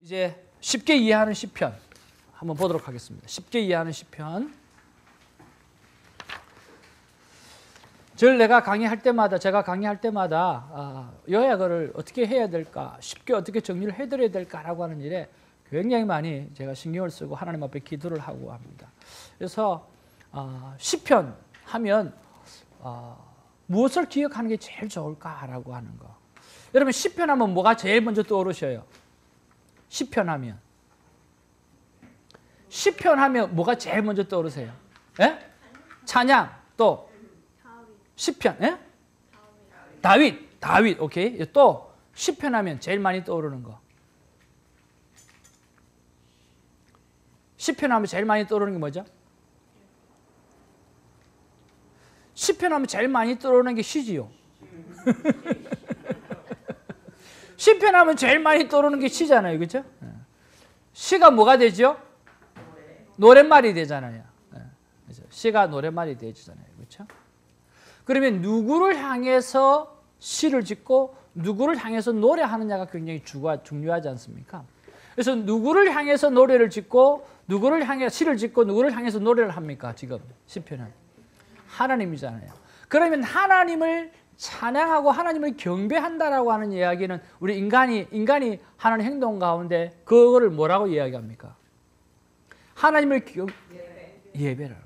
이제 쉽게 이해하는 시편 한번 보도록 하겠습니다. 쉽게 이해하는 시편. 제가 강의할 때마다 요약을 어떻게 해야 될까, 쉽게 어떻게 정리를 해드려야 될까라고 하는 일에 굉장히 많이 제가 신경을 쓰고 하나님 앞에 기도를 하고 합니다. 그래서 시편 하면 무엇을 기억하는 게 제일 좋을까라고 하는 거. 여러분 시편 하면 뭐가 제일 먼저 떠오르셔요? 시편 하면 뭐가 제일 먼저 떠오르세요? 예? 찬양, 또 시편, 예? 다윗, 오케이. 또 시편 하면 제일 많이 떠오르는 거. 시편 하면 제일 많이 떠오르는 게 뭐죠? 시편 하면 제일 많이 떠오르는 게 시지요. 시편 하면 제일 많이 떠오르는 게 시잖아요, 그렇죠? 시가 뭐가 되죠? 노랫말이 되잖아요. 시가 노랫말이 되잖아요, 그렇죠? 그러면 누구를 향해서 시를 짓고 누구를 향해서 노래하느냐가 굉장히 중요하지 않습니까? 그래서 누구를 향해서 노래를 짓고 누구를 향해 시를 짓고 누구를 향해서 노래를 합니까? 지금 시편은 하나님이잖아요. 그러면 하나님을 찬양하고 하나님을 경배한다라고 하는 이야기는 우리 인간이 하는 행동 가운데 그거를 뭐라고 이야기합니까? 하나님을 예배를.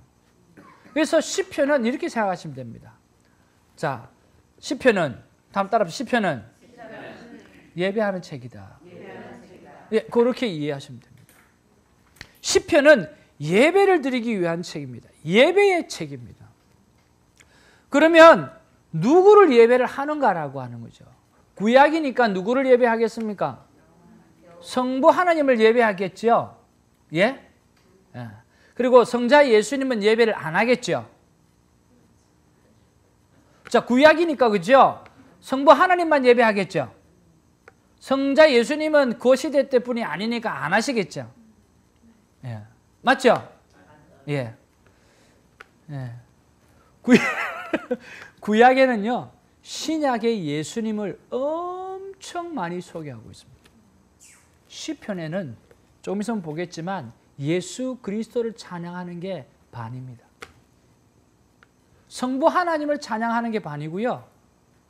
그래서 시편은 이렇게 생각하시면 됩니다. 자, 시편은 다음 따라합시다. 시편은 예배하는 책이다. 예, 그렇게 이해하시면 됩니다. 시편은 예배를 드리기 위한 책입니다. 예배의 책입니다. 그러면 누구를 예배를 하는가라고 하는 거죠. 구약이니까 누구를 예배하겠습니까? 성부 하나님을 예배하겠죠. 예? 예. 그리고 성자 예수님은 예배를 안 하겠죠. 자, 구약이니까 그죠? 성부 하나님만 예배하겠죠. 성자 예수님은 그 시대 때뿐이 아니니까 안 하시겠죠. 예. 맞죠? 예. 예. 구약에는요, 신약의 예수님을 엄청 많이 소개하고 있습니다. 시편에는 조금 있으면 보겠지만 예수 그리스도를 찬양하는 게 반입니다. 성부 하나님을 찬양하는 게 반이고요.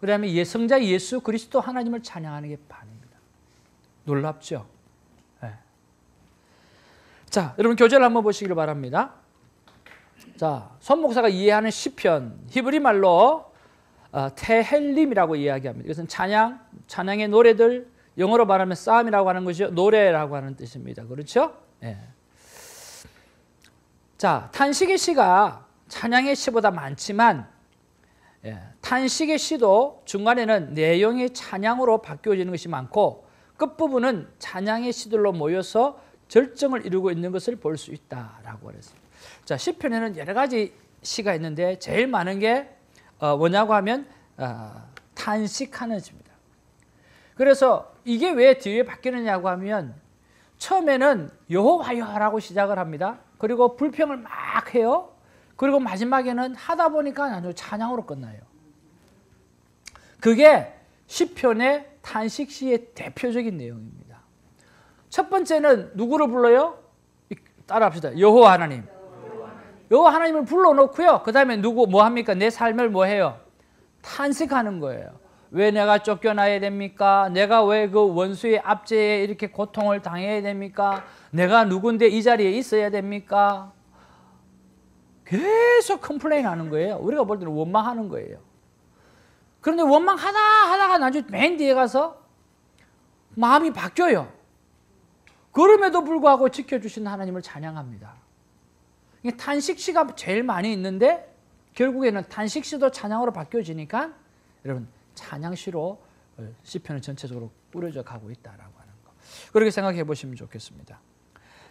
그 다음에 성자 예수 그리스도 하나님을 찬양하는 게 반입니다. 놀랍죠? 네. 자, 여러분 교재를 한번 보시기를 바랍니다. 자, 손 목사가 이해하는 시편, 히브리 말로 테헬림이라고 이야기합니다. 이것은 찬양의 노래들, 영어로 말하면 싸움이라고 하는 것이죠. 노래라고 하는 뜻입니다. 그렇죠? 네. 자, 탄식의 시가 찬양의 시보다 많지만 탄식의 시도 중간에는 내용이 찬양으로 바뀌어지는 것이 많고 끝부분은 찬양의 시들로 모여서 절정을 이루고 있는 것을 볼 수 있다라고 그랬습니다. 자, 시편에는 여러 가지 시가 있는데 제일 많은 게 뭐냐고 하면 탄식하는 시입니다. 그래서 이게 왜 뒤에 바뀌느냐고 하면 처음에는 여호와여라고 시작을 합니다. 그리고 불평을 막 해요. 그리고 마지막에는 하다 보니까 아주 찬양으로 끝나요. 그게 시편의 탄식시의 대표적인 내용입니다. 첫 번째는 누구를 불러요? 따라합시다. 여호와 하나님. 여호와 하나님을 불러놓고요. 그 다음에 뭐 합니까? 내 삶을 뭐 해요? 탄식하는 거예요. 왜 내가 쫓겨나야 됩니까? 내가 왜 그 원수의 압제에 이렇게 고통을 당해야 됩니까? 내가 누군데 이 자리에 있어야 됩니까? 계속 컴플레인 하는 거예요. 우리가 볼 때는 원망하는 거예요. 그런데 원망하다가 나중에 맨 뒤에 가서 마음이 바뀌어요. 그럼에도 불구하고 지켜주신 하나님을 찬양합니다. 탄식시가 제일 많이 있는데 결국에는 탄식시도 찬양으로 바뀌어지니까 여러분 찬양시로 시편은 전체적으로 꾸려져 가고 있다라고 하는 거. 그렇게 생각해 보시면 좋겠습니다.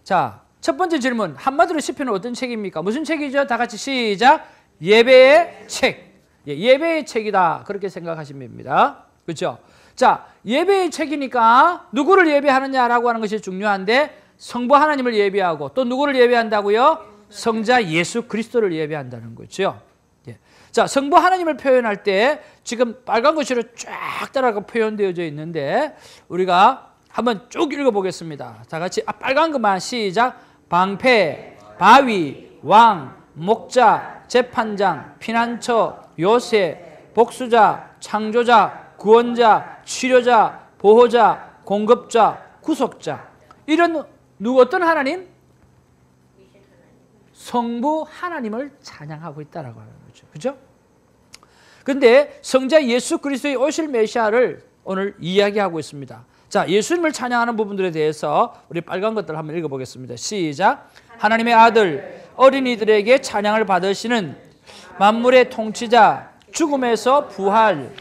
자, 첫 번째 질문. 한마디로 시편은 어떤 책입니까? 무슨 책이죠? 다 같이 시작. 예배의 책. 예배의 책이다. 그렇게 생각하시면 됩니다. 그렇죠? 자, 예배의 책이니까 누구를 예배하느냐라고 하는 것이 중요한데 성부 하나님을 예배하고 또 누구를 예배한다고요? 성자 예수 그리스도를 예배한다는 거죠. 자, 성부 하나님을 표현할 때 지금 빨간 글씨로 쫙 따라가 표현되어져 있는데 우리가 한번 쭉 읽어보겠습니다. 다 같이 빨간 것만 시작. 방패, 바위, 왕, 목자, 재판장, 피난처, 요새, 복수자, 창조자, 구원자, 치료자, 보호자, 공급자, 구속자. 이런 어떤 하나님? 성부 하나님을 찬양하고 있다라고 하는 거죠. 그죠? 근데 성자 예수 그리스도의 오실 메시아를 오늘 이야기하고 있습니다. 자, 예수님을 찬양하는 부분들에 대해서 우리 빨간 것들 한번 읽어보겠습니다. 시작. 하나님의 아들, 어린이들에게 찬양을 받으시는 만물의 통치자, 죽음에서 부활,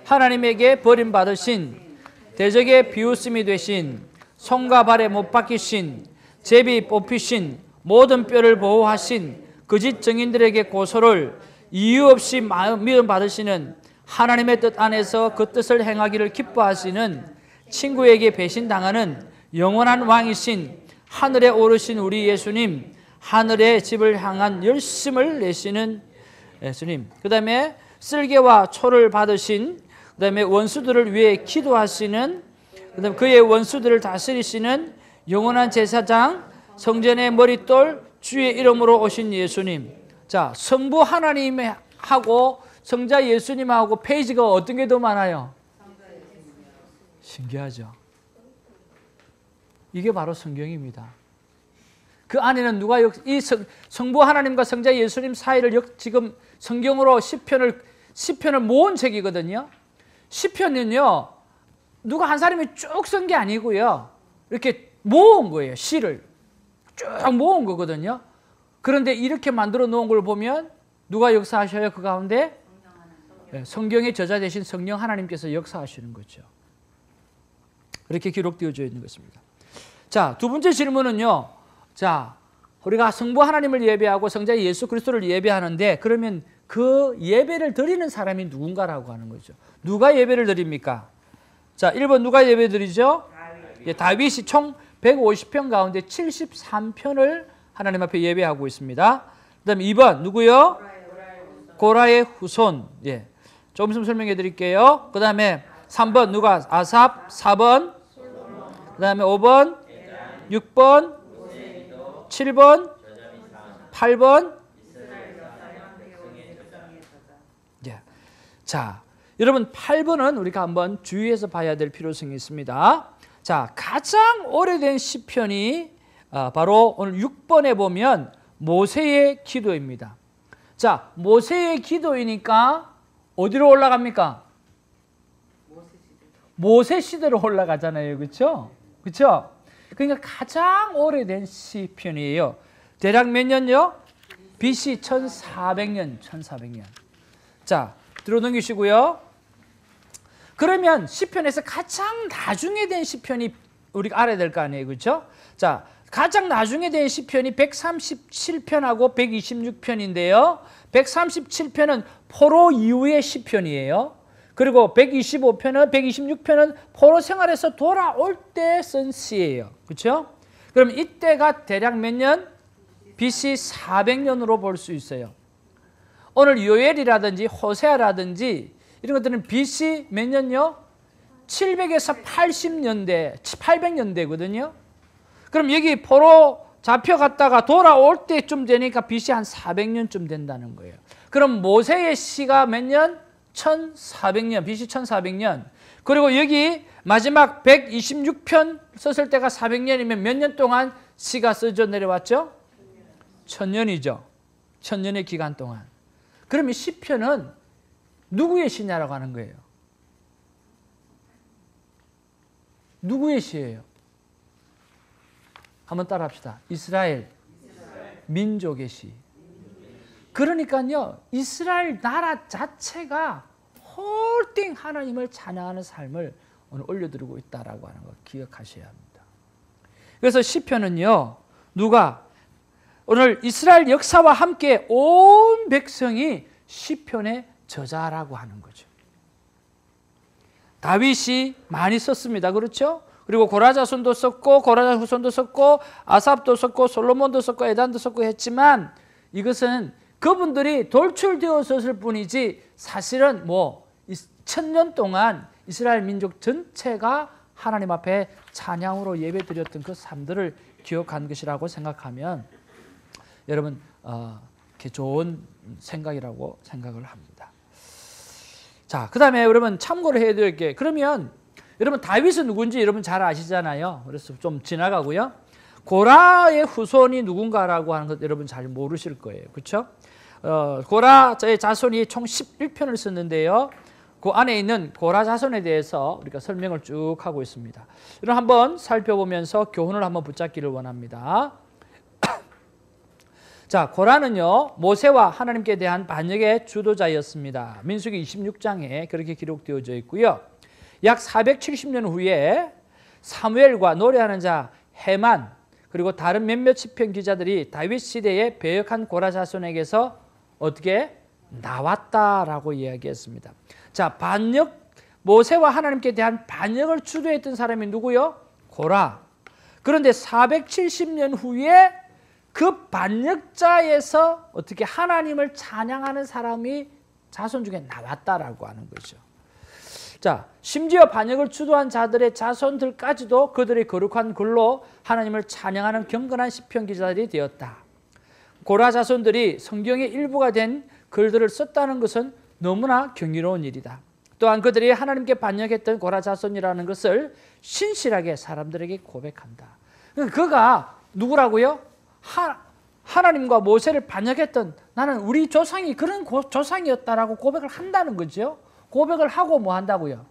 하나님에게 버림받으신, 대적의 비웃음이 되신, 손과 발에 못 박히신, 제비 뽑히신, 모든 뼈를 보호하신, 거짓 증인들에게 고소를 이유 없이 믿음 받으시는, 하나님의 뜻 안에서 그 뜻을 행하기를 기뻐하시는, 친구에게 배신당하는 영원한 왕이신, 하늘에 오르신 우리 예수님, 하늘의 집을 향한 열심을 내시는 예수님, 그 다음에 쓸개와 초를 받으신, 그 다음에 원수들을 위해 기도하시는, 그 다음에 그의 원수들을 다스리시는 영원한 제사장, 성전의 머릿돌, 주의 이름으로 오신 예수님. 자, 성부 하나님하고 성자 예수님하고 페이지가 어떤 게 더 많아요? 신기하죠? 이게 바로 성경입니다. 그 안에는 누가 이 성부 하나님과 성자 예수님 사이를 지금 성경으로 시편을 모은 책이거든요. 시편은요, 누가 한 사람이 쭉 쓴 게 아니고요, 이렇게 모은 거예요. 시를 쭉 모은 거거든요. 그런데 이렇게 만들어 놓은 걸 보면 누가 역사하셔요? 그 가운데 성경의 저자 되신 성령 하나님께서 역사하시는 거죠. 그렇게 기록되어져 있는 것입니다. 자, 두 번째 질문은요. 자, 우리가 성부 하나님을 예배하고 성자 예수 그리스도를 예배하는데, 그러면 그 예배를 드리는 사람이 누군가라고 하는 거죠. 누가 예배를 드립니까? 자, 1번 누가 예배 드리죠? 예, 다윗이 총 150편 가운데 73편을 하나님 앞에 예배하고 있습니다. 그 다음에 2번 누구요? 고라의 후손. 예, 조금 있으면 설명해 드릴게요. 그 다음에 3번 누가? 아삽. 4번, 그 다음에 5번, 6번, 7번, 8번. 예. 자, 여러분 8번은 우리가 한번 주의해서 봐야 될 필요성이 있습니다. 자, 가장 오래된 시편이 바로 오늘 6번에 보면 모세의 기도입니다. 자, 모세의 기도이니까 어디로 올라갑니까? 모세 시대로 올라가잖아요. 그렇죠? 그렇죠? 그러니까 가장 오래된 시편이에요. 대략 몇 년요? BC 1400년. 자, 들어 넘기시고요. 그러면 시편에서 가장 나중에 된 시편이 우리가 알아야 될 거 아니에요. 그렇죠? 자, 가장 나중에 된 시편이 137편하고 126편인데요. 137편은 포로 이후의 시편이에요. 그리고 126편은 포로 생활에서 돌아올 때 쓴 시예요. 그렇죠? 그럼 이때가 대략 몇 년? BC 400년으로 볼 수 있어요. 오늘 요엘이라든지 호세아라든지 이런 것들은 BC 몇 년요? 700에서 80년대, 800년대거든요. 그럼 여기 포로 잡혀갔다가 돌아올 때쯤 되니까 BC 한 400년쯤 된다는 거예요. 그럼 모세의 시가 몇 년? 1400년, BC 1400년. 그리고 여기 마지막 126편 썼을 때가 400년이면 몇 년 동안 시가 써져 내려왔죠? 1000년이죠. 1000년의 기간 동안. 그럼 이 시편은 누구의 시냐라고 하는 거예요? 누구의 시예요? 한번 따라 합시다. 이스라엘 민족의 시. 그러니까요, 이스라엘 나라 자체가 홀딩 하나님을 찬양하는 삶을 오늘 올려드리고 있다라고 하는 거 기억하셔야 합니다. 그래서 시편은요, 누가 오늘 이스라엘 역사와 함께 온 백성이 시편의 저자라고 하는 거죠. 다윗이 많이 썼습니다. 그렇죠? 그리고 고라자손도 썼고 고라자 후손도 썼고 아삽도 썼고 솔로몬도 썼고 에단도 썼고 했지만 이것은 그분들이 돌출되어 썼을 뿐이지 사실은 1000년 동안 이스라엘 민족 전체가 하나님 앞에 찬양으로 예배드렸던 그 삶들을 기억한 것이라고 생각하면 여러분 좋은 생각이라고 생각을 합니다. 자, 그 다음에 여러분 참고로 해야 될 게, 그러면 여러분 다윗은 누군지 여러분 잘 아시잖아요. 그래서 좀 지나가고요. 고라의 후손이 누군가라고 하는 것 여러분 잘 모르실 거예요. 그렇죠? 고라의 자손이 총 11편을 썼는데요. 그 안에 있는 고라 자손에 대해서 우리가 설명을 쭉 하고 있습니다. 이런 한번 살펴보면서 교훈을 한번 붙잡기를 원합니다. 자, 고라는요, 모세와 하나님께 대한 반역의 주도자였습니다. 민수기 26장에 그렇게 기록되어져 있고요. 약 470년 후에 사무엘과 노래하는 자 헤만, 그리고 다른 몇몇 시편 기자들이 다윗 시대에 배역한 고라 자손에게서 어떻게 나왔다라고 이야기했습니다. 자, 모세와 하나님께 대한 반역을 주도했던 사람이 누구요? 고라. 그런데 470년 후에 그 반역자에서 어떻게 하나님을 찬양하는 사람이 자손 중에 나왔다라고 하는 거죠. 자, 심지어 반역을 주도한 자들의 자손들까지도 그들의 거룩한 글로 하나님을 찬양하는 경건한 시편 기자들이 되었다. 고라 자손들이 성경의 일부가 된 글들을 썼다는 것은 너무나 경이로운 일이다. 또한 그들이 하나님께 반역했던 고라 자손이라는 것을 신실하게 사람들에게 고백한다. 그가 누구라고요? 하나님과 모세를 반역했던, 나는 우리 조상이 그런 조상이었다라고 고백을 한다는 거죠. 고백을 하고 뭐 한다고요?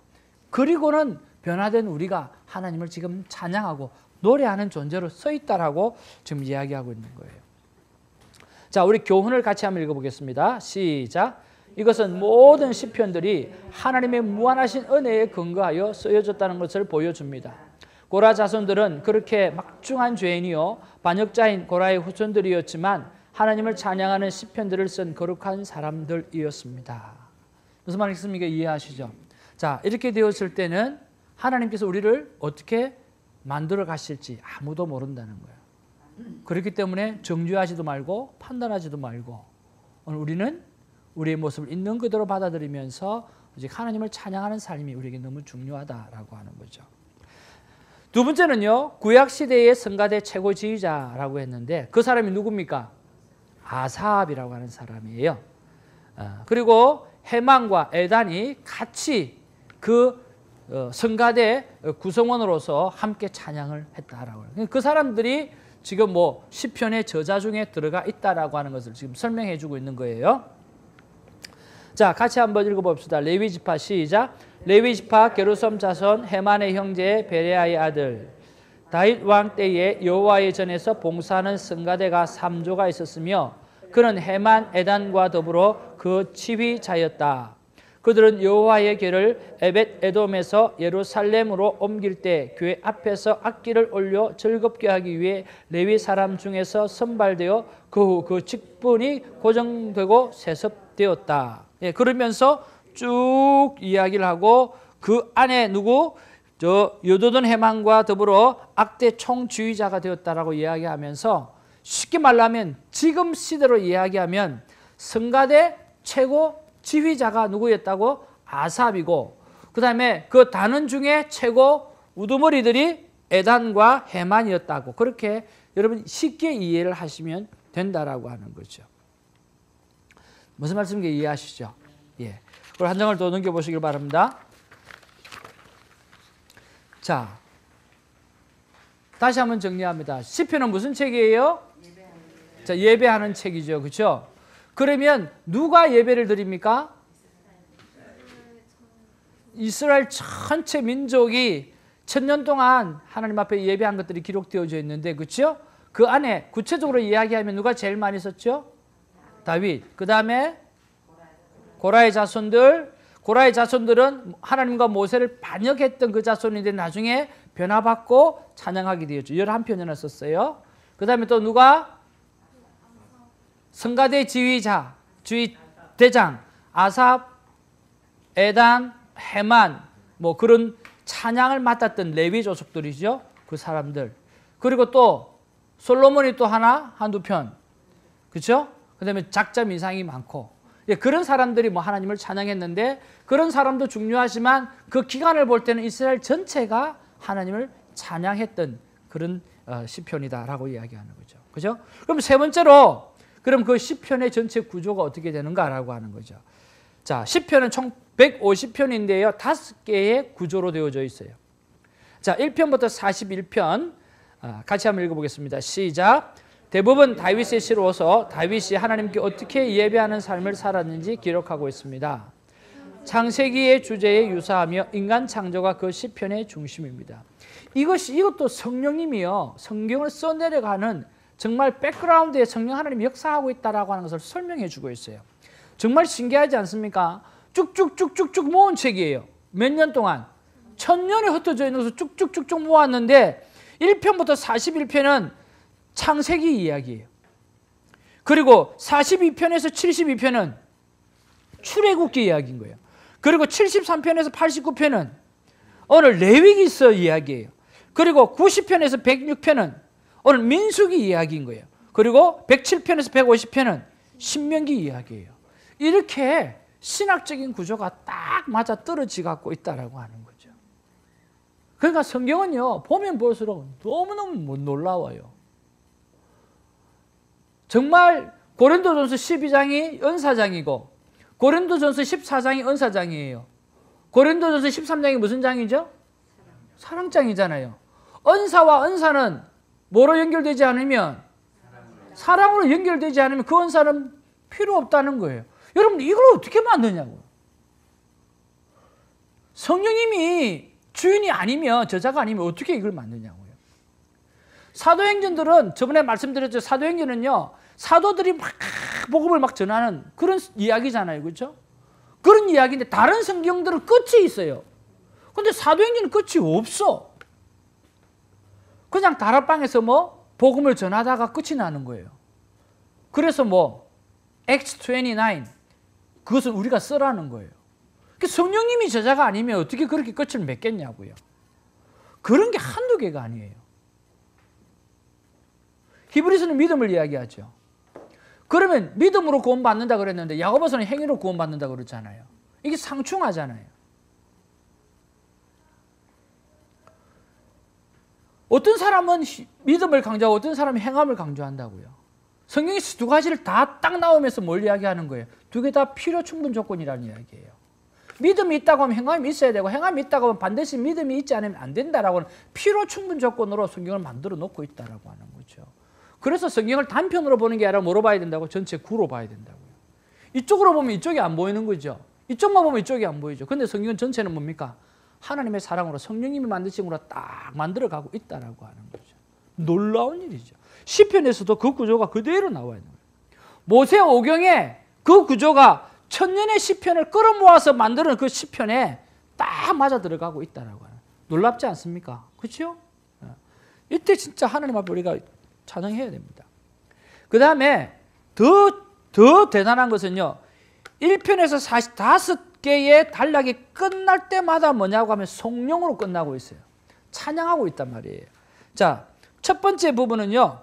그리고는 변화된 우리가 하나님을 지금 찬양하고 노래하는 존재로 서 있다라고 지금 이야기하고 있는 거예요. 자, 우리 교훈을 같이 한번 읽어보겠습니다. 시작. 이것은 모든 시편들이 하나님의 무한하신 은혜에 근거하여 쓰여졌다는 것을 보여줍니다. 고라 자손들은 그렇게 막중한 죄인이요 반역자인 고라의 후손들이었지만 하나님을 찬양하는 시편들을 쓴 거룩한 사람들이었습니다. 무슨 말이겠습니까? 이해하시죠? 자, 이렇게 되었을 때는 하나님께서 우리를 어떻게 만들어 가실지 아무도 모른다는 거예요. 그렇기 때문에 정죄하지도 말고 판단하지도 말고 오늘 우리는 우리의 모습을 있는 그대로 받아들이면서 오직 하나님을 찬양하는 삶이 우리에게 너무 중요하다라고 하는 거죠. 두 번째는요, 구약시대의 성가대 최고 지휘자라고 했는데 그 사람이 누굽니까? 아삽이라고 하는 사람이에요. 그리고 헤만과 에단이 같이 그 성가대 구성원으로서 함께 찬양을 했다라고 해요. 그 사람들이 지금 뭐 시편의 저자 중에 들어가 있다라고 하는 것을 지금 설명해 주고 있는 거예요. 자, 같이 한번 읽어봅시다. 레위지파 시작. 레위지파 게르솜 자손 헤만의 형제 베레아의 아들. 다윗 왕 때에 여호와의 전에서 봉사하는 성가대가 3조가 있었으며 그는 헤만 에단과 더불어 그 지휘자였다. 그들은 여호와의 궤를 에벳 에돔에서 예루살렘으로 옮길 때 교회 앞에서 악기를 올려 즐겁게 하기 위해 레위 사람 중에서 선발되어 그 후 그 직분이 고정되고 세습되었다. 예, 그러면서 쭉 이야기를 하고 그 안에 누구? 여도돈 헤만과 더불어 악대 총지휘자가 되었다라고 이야기하면서 쉽게 말하면 지금 시대로 이야기하면 성가대 최고 지휘자가 누구였다고? 아삽이고 그 다음에 그 단원 중에 최고 우두머리들이 에단과 헤만이었다고 그렇게 여러분 쉽게 이해를 하시면 된다라고 하는 거죠. 무슨 말씀인지 이해하시죠? 예. 그걸 한 장을 더 넘겨보시길 바랍니다. 자, 다시 한번 정리합니다. 시편은 무슨 책이에요? 자, 예배하는 책이죠. 그렇죠? 그러면 누가 예배를 드립니까? 이스라엘 전체 민족이 1000년 동안 하나님 앞에 예배한 것들이 기록되어져 있는데 그렇죠? 그 안에 구체적으로 이야기하면 누가 제일 많이 썼죠? 다윗. 그 다음에 고라의 자손들. 고라의 자손들은 하나님과 모세를 반역했던 그 자손인데 나중에 변화받고 찬양하게 되었죠. 11편이나 썼어요. 그 다음에 또 누가? 성가대 지휘자, 지휘대장, 아삽, 에단, 헤만, 뭐 그런 찬양을 맡았던 레위 조속들이죠. 그 사람들. 그리고 또 솔로몬이 또 한두 편. 그렇죠? 그 다음에 작자 미상이 많고. 예, 그런 사람들이 뭐 하나님을 찬양했는데 그런 사람도 중요하지만 그 기간을 볼 때는 이스라엘 전체가 하나님을 찬양했던 그런 시편이다라고 이야기하는 거죠. 그죠? 그럼 세 번째로 그럼 그 시편의 전체 구조가 어떻게 되는가라고 하는 거죠. 자, 시편은 총 150편인데요. 5개의 구조로 되어져 있어요. 자, 1편부터 41편 같이 한번 읽어보겠습니다. 시작. 대부분 다윗의 시로서 다윗이 하나님께 어떻게 예배하는 삶을 살았는지 기록하고 있습니다. 창세기의 주제에 유사하며 인간 창조가 그 시편의 중심입니다. 이것도 성령님이요, 성경을 써내려가는 정말 백그라운드에 성령 하나님이 역사하고 있다라고 하는 것을 설명해 주고 있어요. 정말 신기하지 않습니까? 쭉쭉쭉쭉쭉 모은 책이에요. 몇 년 동안? 1000년이 흩어져 있는 것을 쭉쭉쭉쭉 모았는데 1편부터 41편은 창세기 이야기예요. 그리고 42편에서 72편은 출애굽기 이야기인 거예요. 그리고 73편에서 89편은 오늘 레위기서 이야기예요. 그리고 90편에서 106편은 오늘 민수기 이야기인 거예요. 그리고 107편에서 150편은 신명기 이야기예요. 이렇게 신학적인 구조가 딱 맞아 떨어지 갖고 있다라고 하는 거죠. 그러니까 성경은요, 보면 볼수록 너무너무 놀라워요. 정말 고린도전서 12장이 은사장이고 고린도전서 14장이 은사장이에요. 고린도전서 13장이 무슨 장이죠? 사랑장이잖아요. 은사와 은사는 뭐로 연결되지 않으면, 사랑으로 연결되지 않으면 그 은사는 필요 없다는 거예요. 여러분, 이걸 어떻게 만드냐고요. 성령님이 주인이 아니면, 저자가 아니면 어떻게 이걸 만드냐고요. 사도행전들은 저번에 말씀드렸죠. 사도행전은요, 사도들이 막 복음을 막 전하는 그런 이야기잖아요. 그렇죠? 그런 이야기인데 다른 성경들은 끝이 있어요. 근데 사도행전은 끝이 없어. 그냥 다락방에서 뭐 복음을 전하다가 끝이 나는 거예요. 그래서 뭐 Acts 29 그것은 우리가 쓰라는 거예요. 성령님이 저자가 아니면 어떻게 그렇게 끝을 맺겠냐고요. 그런 게 한두 개가 아니에요. 히브리서는 믿음을 이야기하죠. 그러면 믿음으로 구원받는다 그랬는데 야고보서는 행위로 구원받는다 그랬잖아요. 이게 상충하잖아요. 어떤 사람은 믿음을 강조하고 어떤 사람은 행함을 강조한다고요. 성경에서 두 가지를 다 딱 나오면서 뭘 이야기하는 거예요? 두 개 다 필요 충분 조건이라는 이야기예요. 믿음이 있다고 하면 행함이 있어야 되고 행함이 있다고 하면 반드시 믿음이 있지 않으면 안 된다라고 하는 필요 충분 조건으로 성경을 만들어 놓고 있다라고 하는 거죠. 그래서 성경을 단편으로 보는 게 아니라 뭐로 봐야 된다고? 전체 구로 봐야 된다고요. 이쪽으로 보면 이쪽이 안 보이는 거죠. 이쪽만 보면 이쪽이 안 보이죠. 근데 성경 전체는 뭡니까? 하나님의 사랑으로 성령님이 만드신 거로 딱 만들어가고 있다라고 하는 거죠. 놀라운 일이죠. 시편에서도 그 구조가 그대로 나와 있는 거예요. 모세 오경에 그 구조가 천년의 시편을 끌어모아서 만드는 그 시편에 딱 맞아 들어가고 있다라고 하는. 놀랍지 않습니까? 그렇죠? 이때 진짜 하나님 앞에 우리가 찬양해야 됩니다. 그 다음에 더 대단한 것은요, 1편에서 45개의 단락이 끝날 때마다 뭐냐고 하면 성령으로 끝나고 있어요. 찬양하고 있단 말이에요. 자, 첫 번째 부분은요,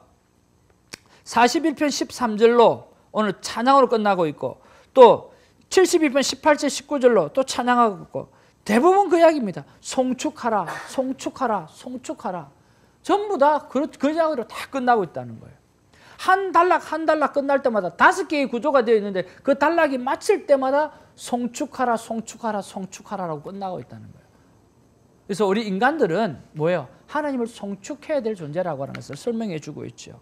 41편 13절로 오늘 찬양으로 끝나고 있고, 또 72편 18절 19절로 또 찬양하고 있고, 대부분 그 이야기입니다. 송축하라, 송축하라, 송축하라. 전부 다 그 장으로 다 끝나고 있다는 거예요. 한 단락 한 단락 끝날 때마다 5개의 구조가 되어 있는데 그 단락이 마칠 때마다 송축하라, 송축하라, 송축하라라고 끝나고 있다는 거예요. 그래서 우리 인간들은 뭐예요? 하나님을 송축해야 될 존재라고 하는 것을 설명해 주고 있죠.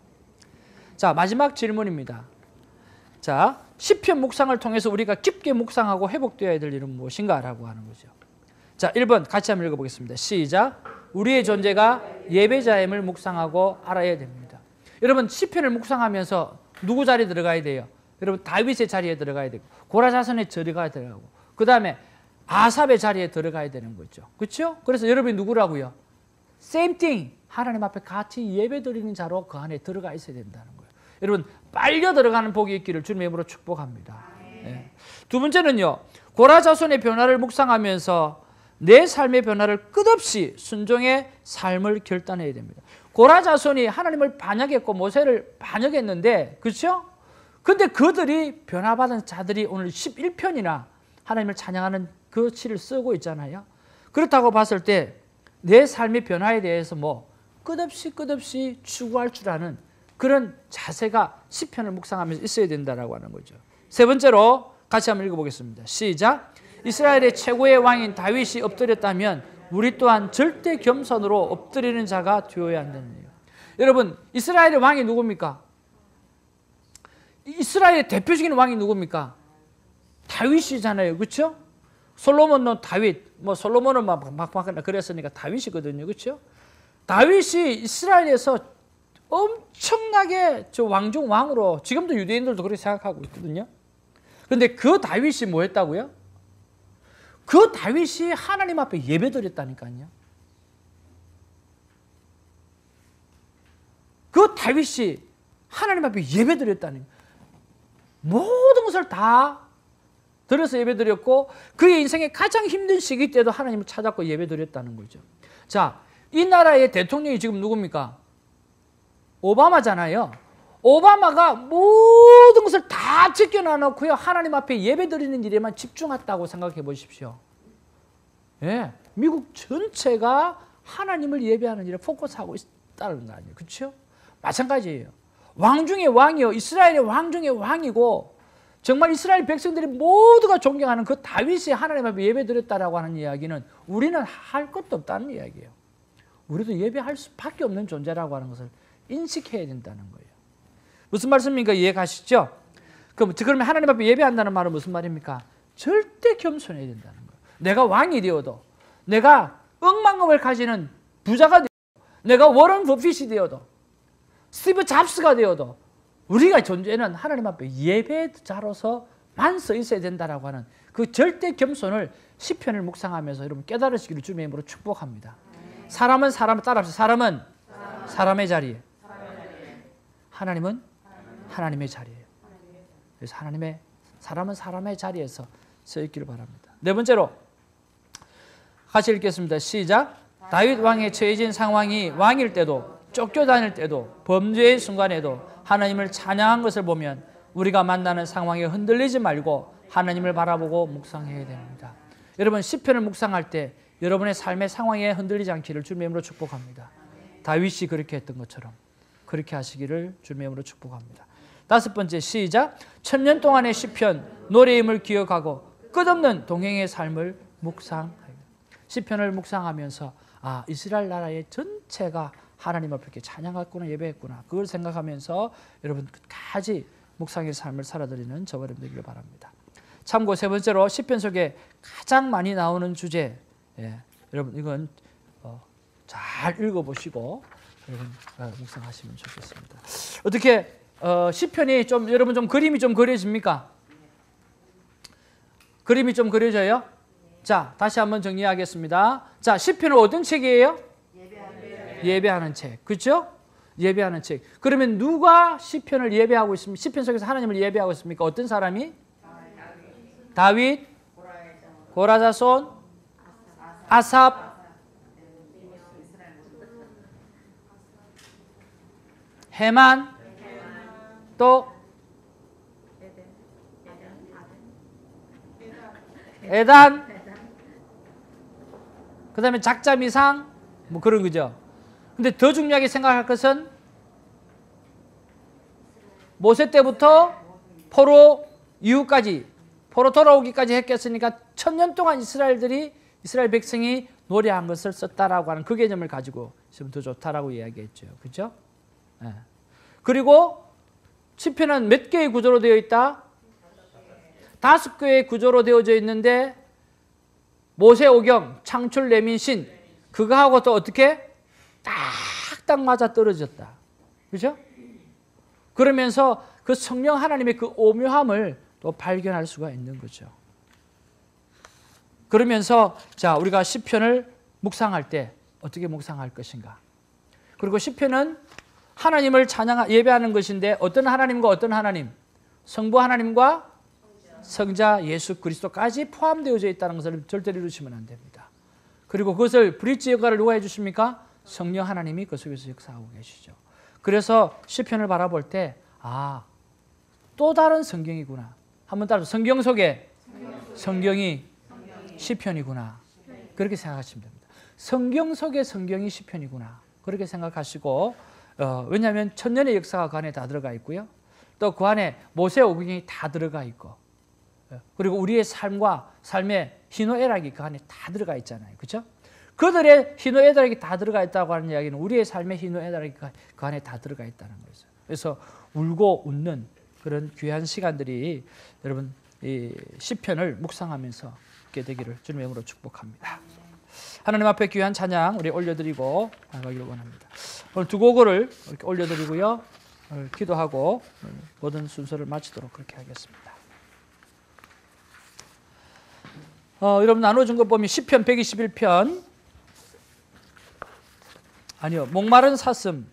자, 마지막 질문입니다. 자, 시편 묵상을 통해서 우리가 깊게 묵상하고 회복되어야 될 일은 무엇인가? 라고 하는 거죠. 자, 1번 같이 한번 읽어보겠습니다. 시작. 우리의 존재가 예배자임을 묵상하고 알아야 됩니다. 여러분, 시편을 묵상하면서 누구 자리에 들어가야 돼요? 여러분, 다윗의 자리에 들어가야 되고, 고라자손의 자리에 들어가고, 그 다음에 아삽의 자리에 들어가야 되는 거죠. 그렇죠? 그래서 여러분이 누구라고요? Same thing. 하나님 앞에 같이 예배 드리는 자로 그 안에 들어가 있어야 된다는 거예요. 여러분, 빨려 들어가는 복이 있기를 주님의 이름으로 축복합니다. 네. 두 번째는요, 고라자손의 변화를 묵상하면서 내 삶의 변화를 끝없이 순종의 삶을 결단해야 됩니다. 고라자손이 하나님을 반역했고 모세를 반역했는데, 그렇죠? 근데 그들이 변화받은 자들이 오늘 11편이나 하나님을 찬양하는 그 시를 쓰고 있잖아요. 그렇다고 봤을 때 내 삶의 변화에 대해서 뭐 끝없이 추구할 줄 아는 그런 자세가 시편을 묵상하면서 있어야 된다라고 하는 거죠. 세 번째로 같이 한번 읽어보겠습니다. 시작. 이스라엘의 최고의 왕인 다윗이 엎드렸다면 우리 또한 절대 겸손으로 엎드리는 자가 되어야 한다는 얘기예요. 여러분, 이스라엘의 왕이 누굽니까? 이스라엘의 대표적인 왕이 누굽니까? 다윗이잖아요. 그렇죠? 솔로몬은 다윗, 뭐 솔로몬은 막 그랬으니까 다윗이거든요. 그렇죠? 다윗이 이스라엘에서 엄청나게 저 왕중 왕으로, 지금도 유대인들도 그렇게 생각하고 있거든요. 그런데 그 다윗이 뭐 했다고요? 그 다윗이 하나님 앞에 예배드렸다니까요. 그 다윗이 하나님 앞에 예배드렸다는 거예요. 모든 것을 다 들어서 예배드렸고 그의 인생의 가장 힘든 시기 때도 하나님을 찾았고 예배드렸다는 거죠. 자, 이 나라의 대통령이 지금 누굽니까? 오바마잖아요. 오바마가 모든 것을 다 제껴놔놓고요, 하나님 앞에 예배드리는 일에만 집중했다고 생각해 보십시오. 예, 미국 전체가 하나님을 예배하는 일에 포커스하고 있다는 거 아니에요. 그렇죠? 마찬가지예요. 왕 중의 왕이요, 이스라엘의 왕 중의 왕이고 정말 이스라엘 백성들이 모두가 존경하는 그 다윗이 하나님 앞에 예배드렸다라고 하는 이야기는 우리는 할 것도 없다는 이야기예요. 우리도 예배할 수밖에 없는 존재라고 하는 것을 인식해야 된다는 거예요. 무슨 말씀입니까? 이해가시죠? 그러면 하나님 앞에 예배한다는 말은 무슨 말입니까? 절대 겸손해야 된다는 거예요. 내가 왕이 되어도, 내가 억만금을 가지는 부자가 되어도, 내가 워런 버핏이 되어도, 스티브 잡스가 되어도 우리가 존재는 하나님 앞에 예배자로서만 서 있어야 된다라고 하는 그 절대 겸손을 시편을 묵상하면서 여러분 깨달으시기를 주님의 이름으로 축복합니다. 사람은 사람을 따라합시다. 사람은 사람의 자리에, 하나님은 하나님의 자리예요. 그래서 사람은 사람의 자리에서 서 있기를 바랍니다. 네 번째로 같이 읽겠습니다. 시작. 다윗 왕에 처해진 상황이 왕일 때도 쫓겨다닐 때도 범죄의 순간에도 하나님을 찬양한 것을 보면 우리가 만나는 상황에 흔들리지 말고 하나님을 바라보고 묵상해야 됩니다. 여러분, 시편을 묵상할 때 여러분의 삶의 상황에 흔들리지 않기를 주님의 이름으로 축복합니다. 다윗이 그렇게 했던 것처럼 그렇게 하시기를 주님의 이름으로 축복합니다. 다섯 번째, 시작. 천년 동안의 시편 노래임을 기억하고 끝없는 동행의 삶을 묵상하여. 시편을 묵상하면서 이스라엘 나라의 전체가 하나님 앞에 이렇게 찬양했구나, 예배했구나, 그걸 생각하면서 여러분 끝까지 묵상의 삶을 살아드리는 저와 여러분 되기를 바랍니다. 참고 세 번째로 시편 속에 가장 많이 나오는 주제, 여러분 이건 잘 읽어보시고 여러분 묵상하시면 좋겠습니다. 어떻게 시편이 좀 여러분 좀 그림이 좀 그려집니까? 그림이 좀 그려져요? 자, 다시 한번 정리하겠습니다. 자, 시편은 어떤 책이에요? 예배하는 책. 그렇죠? 예배하는 책. 그러면 누가 시편을 예배하고 있습니까? 시편 속에서 하나님을 예배하고 있습니까? 어떤 사람이? 다윗, 고라자손, 아삽, 헤만, 또 에단, 그 다음에 작자 미상, 뭐 그런 거죠. 근데 더 중요하게 생각할 것은 모세 때부터 포로 이후까지, 포로 돌아오기까지 했겠으니까 천년 동안 이스라엘 백성이 노래한 것을 썼다라고 하는 그 개념을 가지고 있으면 더 좋다라고 이야기했죠. 그렇죠? 네. 그리고 시편은 몇 개의 구조로 되어 있다? 5개의 구조로 되어져 있는데 모세오경, 창출, 레민, 신 그거하고 또 어떻게? 딱딱 맞아 떨어졌다. 그렇죠? 그러면서 그 성령 하나님의 그 오묘함을 또 발견할 수가 있는 거죠. 그러면서 자, 우리가 시편을 묵상할 때 어떻게 묵상할 것인가? 그리고 시편은 하나님을 예배하는 것인데 어떤 하나님과 어떤 하나님? 성부 하나님과 성자 예수 그리스도까지 포함되어져 있다는 것을 절대로 이루시면 안 됩니다. 그리고 그것을 브릿지 역할을 누가 해주십니까? 성령 하나님이 그 속에서 역사하고 계시죠. 그래서 시편을 바라볼 때 또 다른 성경이구나. 한번 따라서 성경 속에 성경이 시편이구나. 그렇게 생각하시면 됩니다. 성경 속의 성경이 시편이구나. 그렇게 생각하시고 왜냐하면 천년의 역사가 그 안에 다 들어가 있고요. 또 그 안에 모세 오경이 다 들어가 있고 그리고 우리의 삶과 삶의 희노애락이 그 안에 다 들어가 있잖아요. 그렇죠? 그들의 희노애락이 다 들어가 있다고 하는 이야기는 우리의 삶의 희노애락이 그 안에 다 들어가 있다는 거죠. 그래서 울고 웃는 그런 귀한 시간들이 여러분 이 시편을 묵상하면서 있게 되기를 주님의 이름으로 축복합니다. 하나님 앞에 귀한 찬양 우리 올려드리고 나가기를 원합니다. 오늘 두 곡을 이렇게 올려드리고요. 기도하고 모든 순서를 마치도록 그렇게 하겠습니다. 여러분 나눠준 것 보면 시편 121편 아니요 목마른 사슴.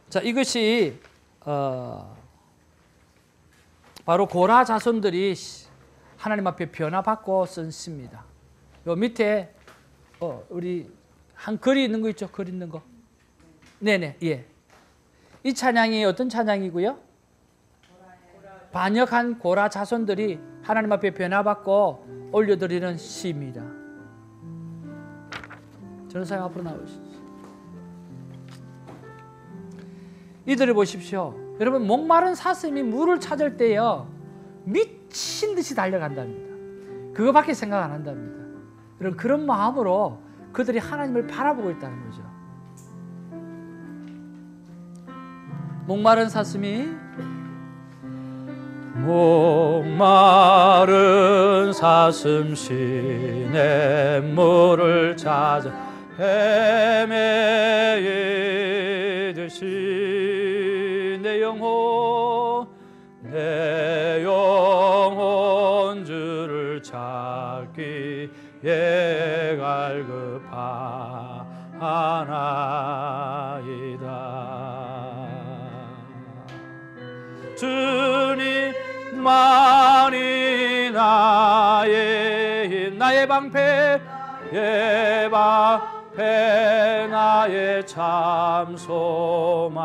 자 이것이 바로 고라 자손들이 하나님 앞에 변화받고 쓴 시입니다. 요 밑에 우리 한 글이 있는 거 있죠? 글 있는 거. 네네 예. 이 찬양이 어떤 찬양이고요? 반역한 고라 자손들이 하나님 앞에 변화받고 올려드리는 시입니다. 전사님 앞으로 나오시죠. 이들을 보십시오. 여러분 목마른 사슴이 물을 찾을 때요 미친 듯이 달려간답니다. 그거밖에 생각 안 한답니다. 그런 마음으로 그들이 하나님을 바라보고 있다는 거죠. 목마른 사슴이 목마른 사슴 시내 물을 찾아 헤매이듯이 내 영혼 주를 찾기에 갈급하나이다. 주님만이 나의 방패 나의 참 소망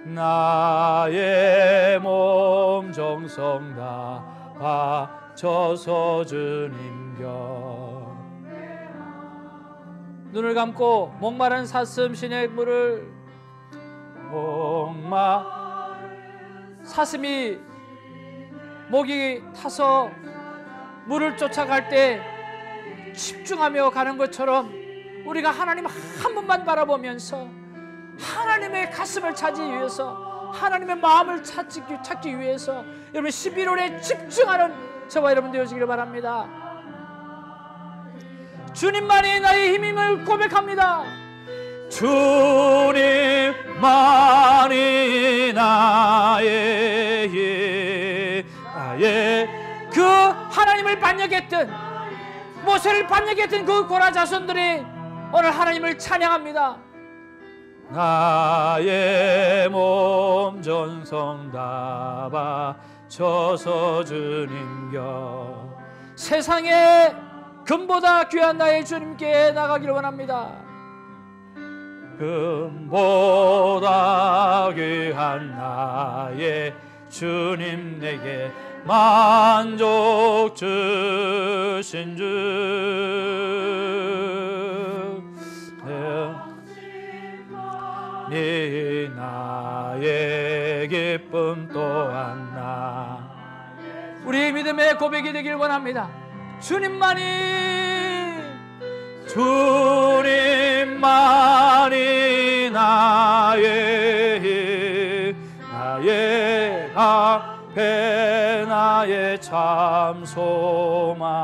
나의 몸 정성 다 바쳐서 주님 곁 눈을 감고 목마른 사슴 시내 물을 사슴이 목이 타서 물을 쫓아갈 때 집중하며 가는 것처럼 우리가 하나님 한 번만 바라보면서 하나님의 가슴을 찾기 위해서 하나님의 마음을 찾기 위해서 여러분 11월에 집중하는 저와 여러분 되어지기를 바랍니다. 주님만이 나의 힘임을 고백합니다. 주님만이 나의 그 하나님을 반역했던 모세를 반역했던 그 고라 자손들이 오늘 하나님을 찬양합니다. 나의 몸 전성 다 바쳐서 주님 곁 세상에 금보다 귀한 나의 주님께 나가기를 원합니다. 금보다 귀한 나의 주님 내게 만족 주신 주 네 나의 기쁨 또한 나 우리의 믿음의 고백이 되길 원합니다. 주님만이 나의 앞에 나의 참 소망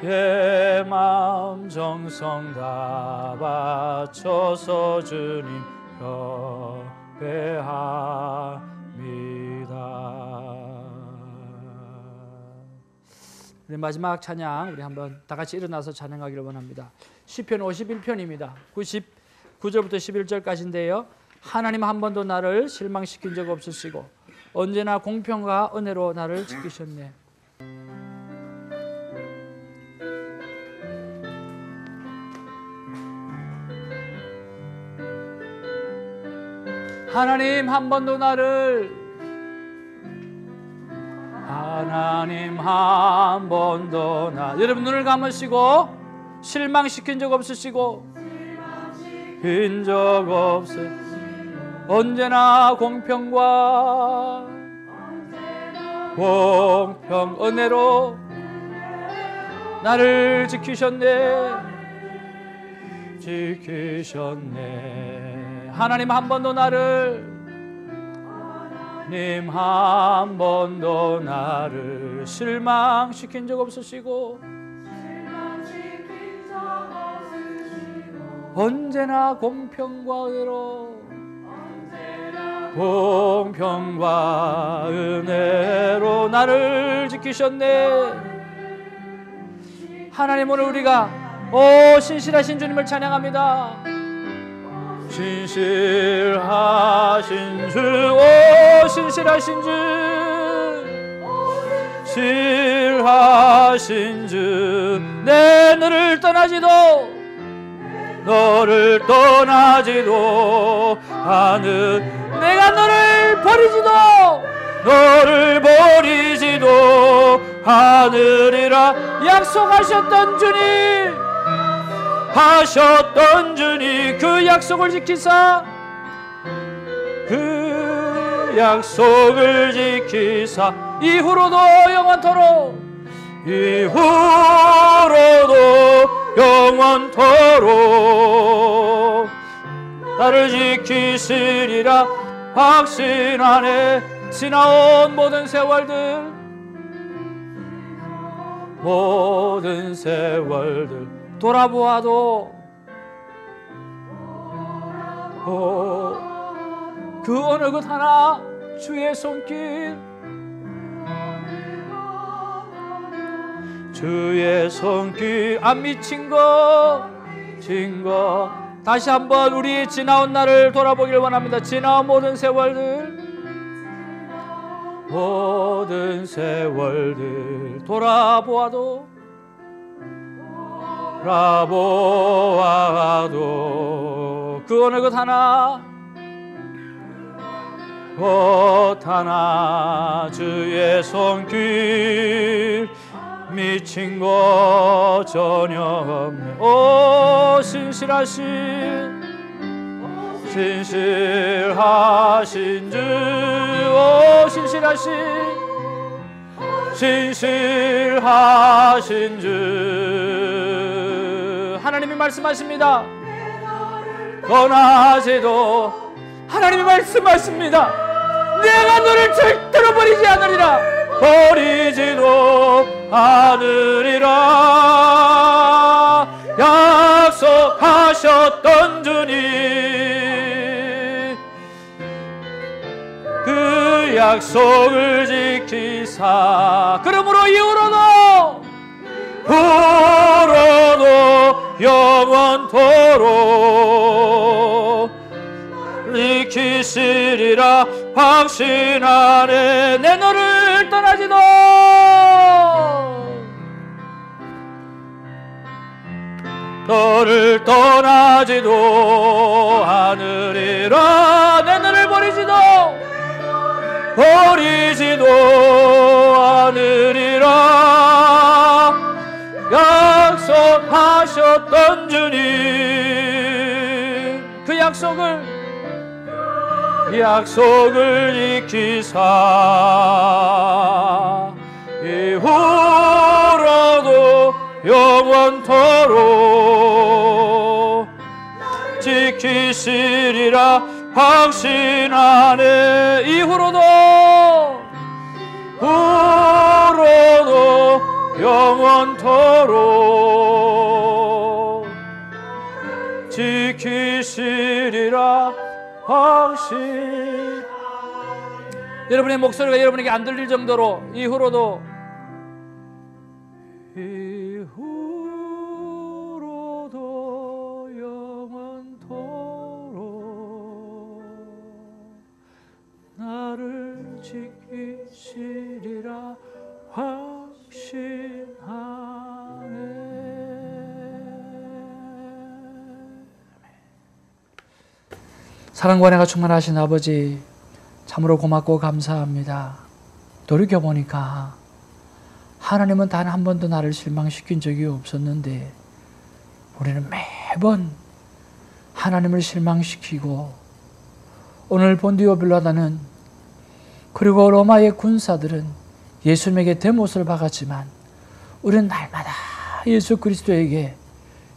내 마음 정성 다 바쳐서 주님 경배합니다. 우리 마지막 찬양 우리 한번 다 같이 일어나서 찬양하기를 원합니다. 시편 51편입니다. 99절부터 11절까지인데요. 하나님 한 번도 나를 실망시킨 적 없으시고 언제나 공평과 은혜로 나를 지키셨네. 하나님 한 번도 나를 하나님 한 번도 여러분 눈을 감으시고 실망시킨 적 없으시고 빈 적 없으 언제나 공평과 공평 은혜로 나를 지키셨네. 하나님 한 번도 나를 실망시킨 적 없으시고 언제나 공평과 은혜로 나를 지키셨네. 하나님 오늘 우리가 신실하신 주님을 찬양합니다. 신실하신 주, 신실하신 주, 신실하신 주, 내 너를 떠나지도 않은 내가 너를 버리지도 않으리라 약속하셨던 주님 그 약속을 지키사 이후로도 영원토록 나를 지키시리라 확신하네. 지나온 모든 세월들 돌아보아도 그 어느 것 하나 주의 손길 안 미친 것 다시 한번 우리 지나온 날을 돌아보길 원합니다. 지나온 모든 세월들 돌아보아도 그 어느 것 하나 주의 손길 미친 것 전혀 없네. 신실하신 주, 신실하신 주. 하나님이 말씀하십니다. 떠나지도 하나님이 말씀하십니다. 내가 너를 절대로 버리지 않으리라. 버리지도 않으리라 약속하셨던 주님 그 약속을 지키사 그러므로 이후로도 영원토록 지키시리라 확신하네. 내 너를 떠나지도 않으리라. 내 너를 버리지도 않으리라 약속하셨던 주님 그 약속을 지키사 이후로도 영원토록 지키시리라 확신하네. 이후로도 영원토록 지키시리라 확신. 여러분의 목소리가 여러분에게 안 들릴 정도로 이후로도 영원토록 나를 지키시리라 확신하네. 사랑과 은혜가 충만하신 아버지 참으로 고맙고 감사합니다. 돌이켜보니까 하나님은 단 한 번도 나를 실망시킨 적이 없었는데 우리는 매번 하나님을 실망시키고 오늘 본디오 빌라다는 그리고 로마의 군사들은 예수님에게 대못을 박았지만 우리는 날마다 예수 그리스도에게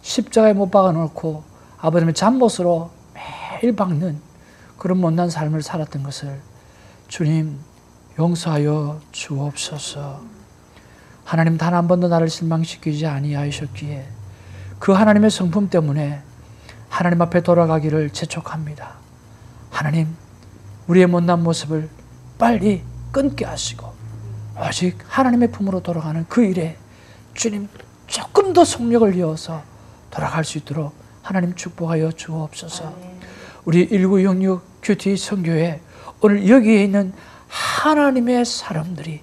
십자가에 못 박아놓고 아버님의 잠못으로 매일 박는 그런 못난 삶을 살았던 것을 주님 용서하여 주옵소서. 하나님 단 한 번도 나를 실망시키지 아니하셨기에 그 하나님의 성품 때문에 하나님 앞에 돌아가기를 재촉합니다. 하나님, 우리의 못난 모습을 빨리 끊게 하시고 오직 하나님의 품으로 돌아가는 그 일에 주님 조금 더 속력을 이어서 돌아갈 수 있도록 하나님 축복하여 주옵소서. 우리 1966 큐티 선교회 오늘 여기에 있는 하나님의 사람들이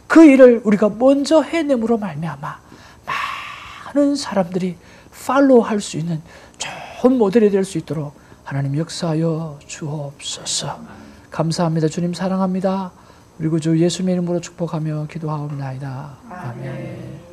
그 일을 우리가 먼저 해냄으로 말미암아 많은 사람들이 팔로우할 수 있는 좋은 모델이 될 수 있도록 하나님 역사하여 주옵소서. 감사합니다. 주님 사랑합니다. 그리고 주 예수님의 이름으로 축복하며 기도하옵나이다. 아멘.